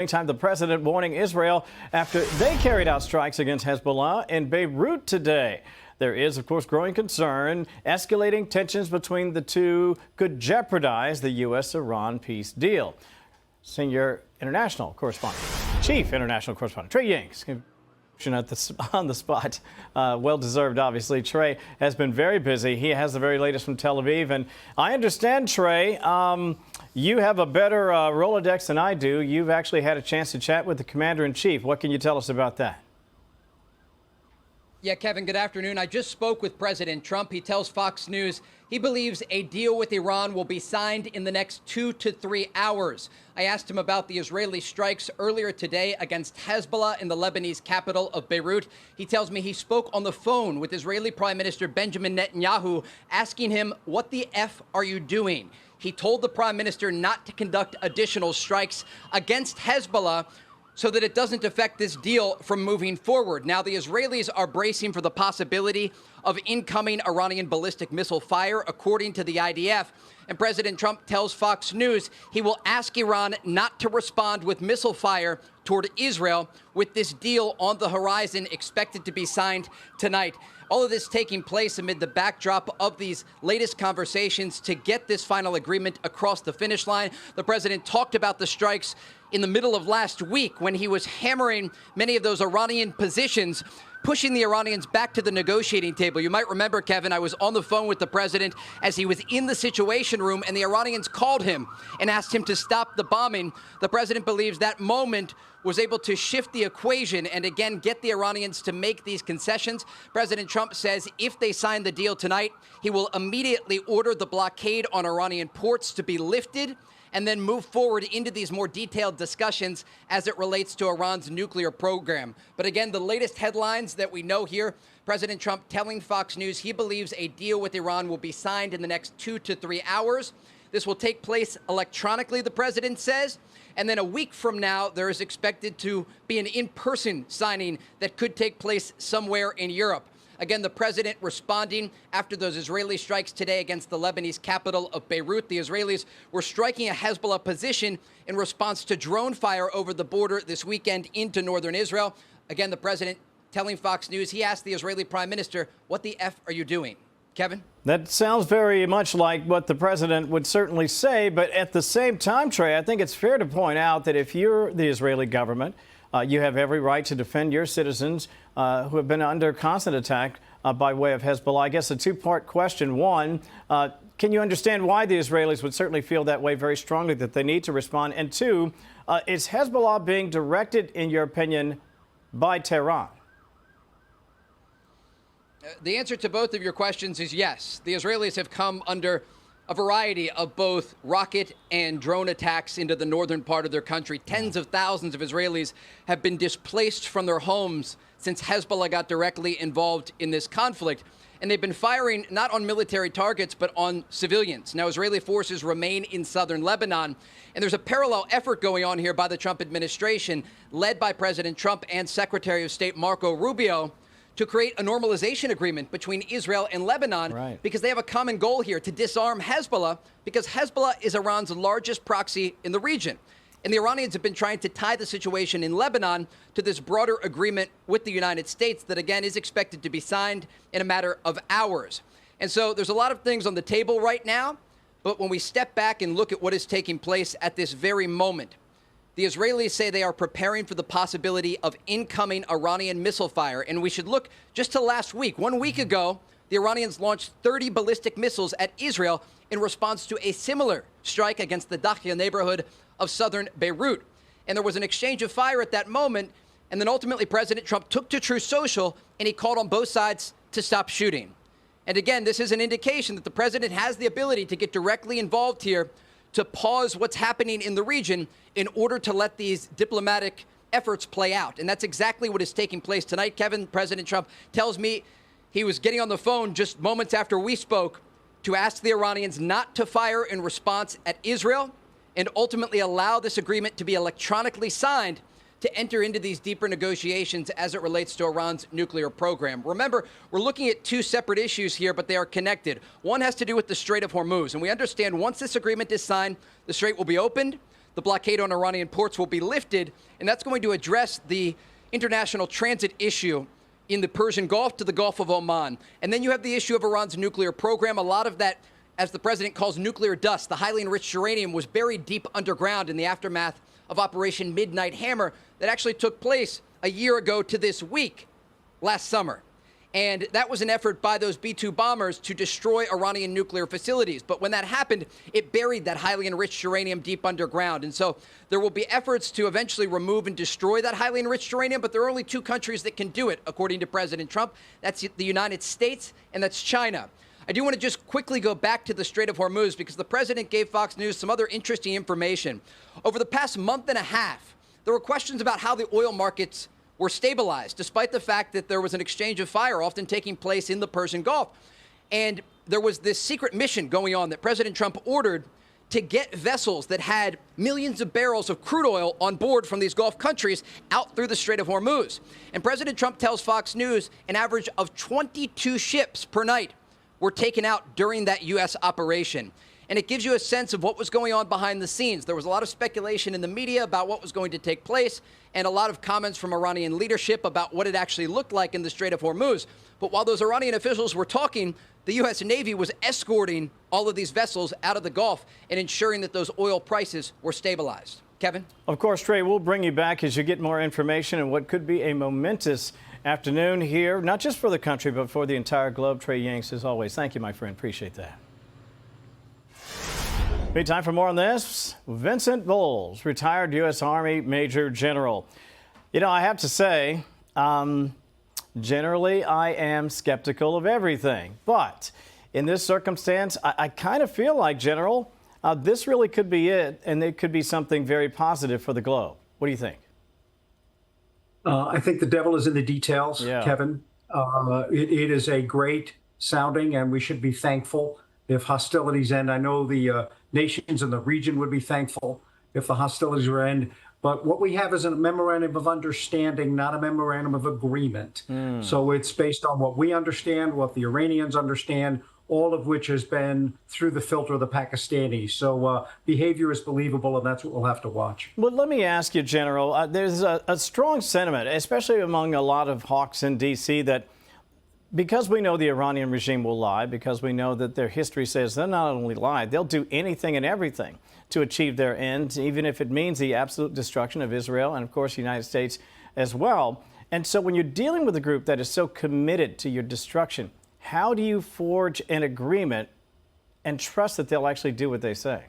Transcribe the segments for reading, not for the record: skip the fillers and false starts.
Meantime, the president warning Israel after they carried out strikes against Hezbollah in Beirut today. There is, of course, growing concern. Escalating tensions between the two could jeopardize the U.S.-Iran peace deal. Senior international correspondent, chief international correspondent, Trey Yingst, on the spot. Well-deserved, obviously. Trey has been very busy. He has the very latest from Tel Aviv. And I understand, Trey, you have a better Rolodex than I do. You've actually had a chance to chat with the commander-in-chief. What can you tell us about that? Yeah, Kevin, good afternoon. I just spoke with President Trump. He tells Fox News he believes a deal with Iran will be signed in the next 2 to 3 hours. I asked him about the Israeli strikes earlier today against Hezbollah in the Lebanese capital of Beirut. He tells me he spoke on the phone with Israeli Prime Minister Benjamin Netanyahu, asking him, "What the F are you doing?" He told the prime minister not to conduct additional strikes against Hezbollah so that it doesn't affect this deal from moving forward. Now, the Israelis are bracing for the possibility of incoming Iranian ballistic missile fire, according to the IDF. And President Trump tells Fox News he will ask Iran not to respond with missile fire toward Israel, with this deal on the horizon expected to be signed tonight. All of this taking place amid the backdrop of these latest conversations to get this final agreement across the finish line. The president talked about the strikes in the middle of last week when he was hammering many of those Iranian positions, pushing the Iranians back to the negotiating table. You might remember, Kevin, I was on the phone with the president as he was in the Situation Room, and the Iranians called him and asked him to stop the bombing. The president believes that moment was able to shift the equation and again get the Iranians to make these concessions. President Trump says if they sign the deal tonight, he will immediately order the blockade on Iranian ports to be lifted and then move forward into these more detailed discussions as it relates to Iran's nuclear program. But again, the latest headlines that we know here, President Trump telling Fox News he believes a deal with Iran will be signed in the next 2 to 3 hours. This will take place electronically, the president says. And then a week from now, there is expected to be an in-person signing that could take place somewhere in Europe. Again, the president responding after those Israeli strikes today against the Lebanese capital of Beirut. The Israelis were striking a Hezbollah position in response to drone fire over the border this weekend into northern Israel. Again, the president telling Fox News he asked the Israeli prime minister, "What the F are you doing?" Kevin? That sounds very much like what the president would certainly say. But at the same time, Trey, I think it's fair to point out that if you're the Israeli government, you have every right to defend your citizens who have been under constant attack by way of Hezbollah. I guess a two-part question. One, can you understand why the Israelis would certainly feel that way very strongly, that they need to respond? And two, is Hezbollah being directed, in your opinion, by Tehran? The answer to both of your questions is yes. The Israelis have come under a variety of both rocket and drone attacks into the northern part of their country. Tens of thousands of Israelis have been displaced from their homes since Hezbollah got directly involved in this conflict. And they've been firing not on military targets, but on civilians. Now, Israeli forces remain in southern Lebanon. And there's a parallel effort going on here by the Trump administration, led by President Trump and Secretary of State Marco Rubio, to create a normalization agreement between Israel and Lebanon, because they have a common goal here to disarm Hezbollah, because Hezbollah is Iran's largest proxy in the region. And the Iranians have been trying to tie the situation in Lebanon to this broader agreement with the United States that, again, is expected to be signed in a matter of hours. And so there's a lot of things on the table right now, but when we step back and look at what is taking place at this very moment, the Israelis say they are preparing for the possibility of incoming Iranian missile fire. And we should look just to last week. 1 week ago, the Iranians launched 30 ballistic missiles at Israel in response to a similar strike against the Dakhia neighborhood of southern Beirut. And there was an exchange of fire at that moment. And then ultimately, President Trump took to Truth Social and he called on both sides to stop shooting. And again, this is an indication that the president has the ability to get directly involved here, to pause what's happening in the region in order to let these diplomatic efforts play out. And that's exactly what is taking place tonight. Kevin, President Trump tells me he was getting on the phone just moments after we spoke to ask the Iranians not to fire in response at Israel and ultimately allow this agreement to be electronically signed to enter into these deeper negotiations as it relates to Iran's nuclear program. Remember, we're looking at two separate issues here, but they are connected. One has to do with the Strait of Hormuz, and we understand once this agreement is signed, the strait will be opened. the blockade on Iranian ports will be lifted, and that's going to address the international transit issue in the Persian Gulf to the Gulf of Oman. And then you have the issue of Iran's nuclear program. A lot of that, as the president calls nuclear dust, the highly enriched uranium, was buried deep underground in the aftermath of Operation Midnight Hammer that actually took place a year ago to this week, last summer. And that was an effort by those B-2 bombers to destroy Iranian nuclear facilities. But when that happened, it buried that highly enriched uranium deep underground. And so there will be efforts to eventually remove and destroy that highly enriched uranium. But there are only two countries that can do it, according to President Trump. That's the United States and that's China. I do want to just quickly go back to the Strait of Hormuz because the president gave Fox News some other interesting information. Over the past month and a half, there were questions about how the oil markets were stabilized, despite the fact that there was an exchange of fire often taking place in the Persian Gulf. And there was this secret mission going on that President Trump ordered to get vessels that had millions of barrels of crude oil on board from these Gulf countries out through the Strait of Hormuz. And President Trump tells Fox News an average of 22 ships per night were taken out during that U.S. operation. And it gives you a sense of what was going on behind the scenes. There was a lot of speculation in the media about what was going to take place and a lot of comments from Iranian leadership about what it actually looked like in the Strait of Hormuz. But while those Iranian officials were talking, the U.S. Navy was escorting all of these vessels out of the Gulf and ensuring that those oil prices were stabilized. Kevin? Of course, Trey, we'll bring you back as you get more information on what could be a momentous afternoon here, not just for the country, but for the entire globe. Trey Yingst, as always. Thank you, my friend. Appreciate that. Be time for more on this. Vincent Boles, retired U.S. Army Major General. You know, I have to say, generally, I am skeptical of everything. But in this circumstance, I kind of feel like, General, this really could be it, and it could be something very positive for the globe. What do you think? I think the devil is in the details, Kevin. It is a great sounding, and we should be thankful if hostilities end. I know the nations in the region would be thankful if the hostilities were end. But what we have is a memorandum of understanding, not a memorandum of agreement. So it's based on what we understand, what the Iranians understand, all of which has been through the filter of the Pakistanis. So behavior is believable, and that's what we'll have to watch. Well, let me ask you, General, there's a strong sentiment, especially among a lot of hawks in D.C., that because we know the Iranian regime will lie, because we know that their history says they'll not only lie, they'll do anything and everything to achieve their ends, even if it means the absolute destruction of Israel and, of course, the United States as well. And so when you're dealing with a group that is so committed to your destruction, how do you forge an agreement and trust that they'll actually do what they say?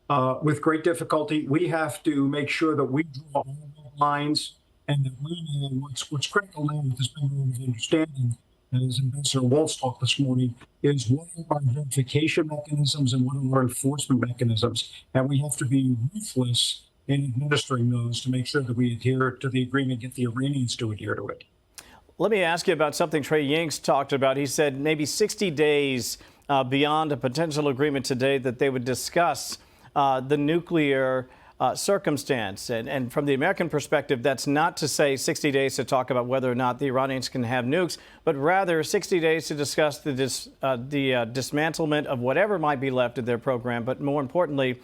With great difficulty, we have to make sure that we draw all the lines and that we know what's critical now with this memorandum of understanding, as Ambassador Waltz talked this morning, is what are our verification mechanisms and what are our enforcement mechanisms. And we have to be ruthless in administering those to make sure that we adhere to the agreement, get the Iranians to adhere to it. Let me ask you about something Trey Yingst talked about. He said maybe 60 days beyond a potential agreement today that they would discuss the nuclear circumstance. And from the American perspective, that's not to say 60 days to talk about whether or not the Iranians can have nukes, but rather 60 days to discuss the dismantlement of whatever might be left of their program, but more importantly,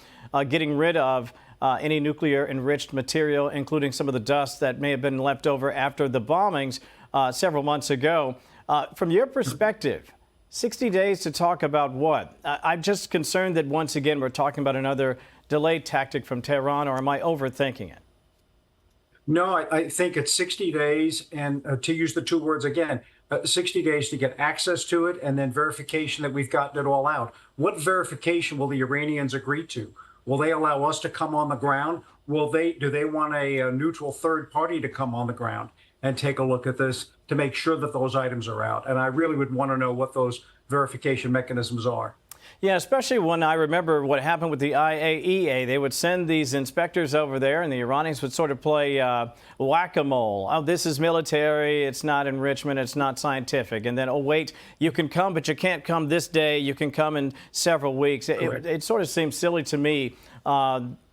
getting rid of any nuclear enriched material, including some of the dust that may have been left over after the bombings several months ago. From your perspective, 60 days to talk about what? I'm just concerned that once again we're talking about another delay tactic from Tehran, or am I overthinking it? No, I think it's 60 days, and to use the two words again, 60 days to get access to it, and then verification that we've gotten it all out. What verification will the Iranians agree to? Will they allow us to come on the ground? Do they want a neutral third party to come on the ground and take a look at this to make sure that those items are out? And I really would want to know what those verification mechanisms are. Yeah, especially when I remember what happened with the IAEA. They would send these inspectors over there, and the Iranians would sort of play whack-a-mole. Oh, this is military, it's not enrichment, it's not scientific. And then, oh, wait, you can come, but you can't come this day. You can come in several weeks. It sort of seems silly to me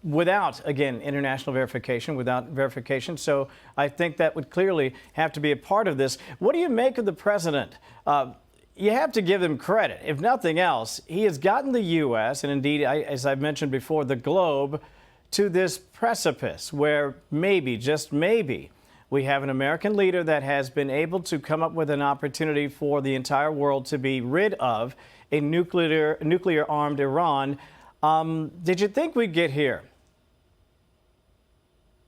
without, again, international verification, without verification. So I think that would clearly have to be a part of this. What do you make of the president you have to give him credit. If nothing else, he has gotten the U.S. and indeed, as I've mentioned before, the globe to this precipice where maybe, just maybe, we have an American leader that has been able to come up with an opportunity for the entire world to be rid of a nuclear-armed Iran. Did you think we'd get here?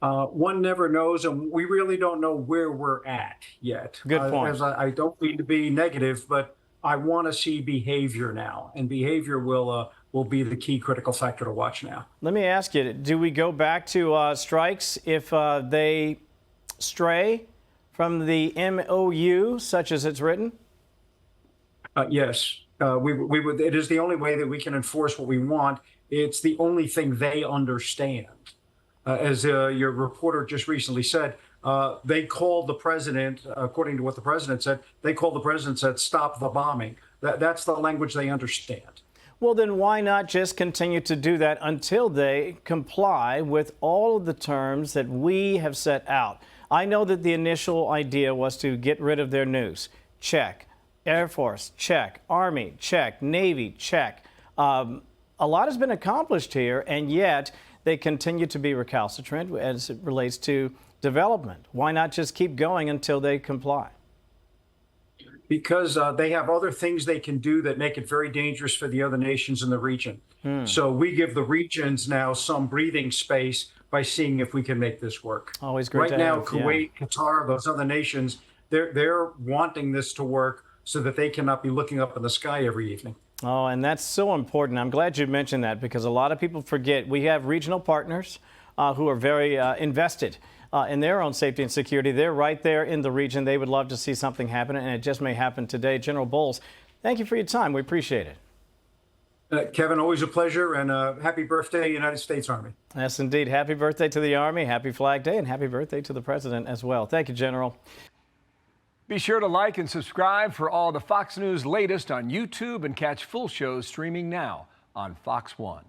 One never knows, and we really don't know where we're at yet. Good point. As I don't mean to be negative, but I want to see behavior now, and behavior will be the key critical factor to watch now. Let me ask you, do we go back to strikes if they stray from the MOU, such as it's written? Yes, we would. It is the only way that we can enforce what we want. It's the only thing they understand. As your reporter just recently said, they called the president, according to what the president said, they called the president and said, stop the bombing. That's the language they understand. Well, then why not just continue to do that until they comply with all of the terms that we have set out? I know that the initial idea was to get rid of their nukes. Check. Air Force, check. Army, check. Navy, check. A lot has been accomplished here, and yet they continue to be recalcitrant as it relates to development. Why not just keep going until they comply? Because they have other things they can do that make it very dangerous for the other nations in the region. So we give the regions now some breathing space by seeing if we can make this work. Always great right to now, have, Kuwait, Qatar, those other nations, they're wanting this to work so that they cannot be looking up in the sky every evening. Oh, and that's so important. I'm glad you mentioned that because a lot of people forget we have regional partners who are very invested in their own safety and security. They're right there in the region. They would love to see something happen, and it just may happen today. General Boles, thank you for your time. We appreciate it. Kevin, always a pleasure, and happy birthday, United States Army. Yes, indeed. Happy birthday to the Army, happy Flag Day, and happy birthday to the President as well. Thank you, General. Be sure to like and subscribe for all the Fox News latest on YouTube and catch full shows streaming now on Fox One.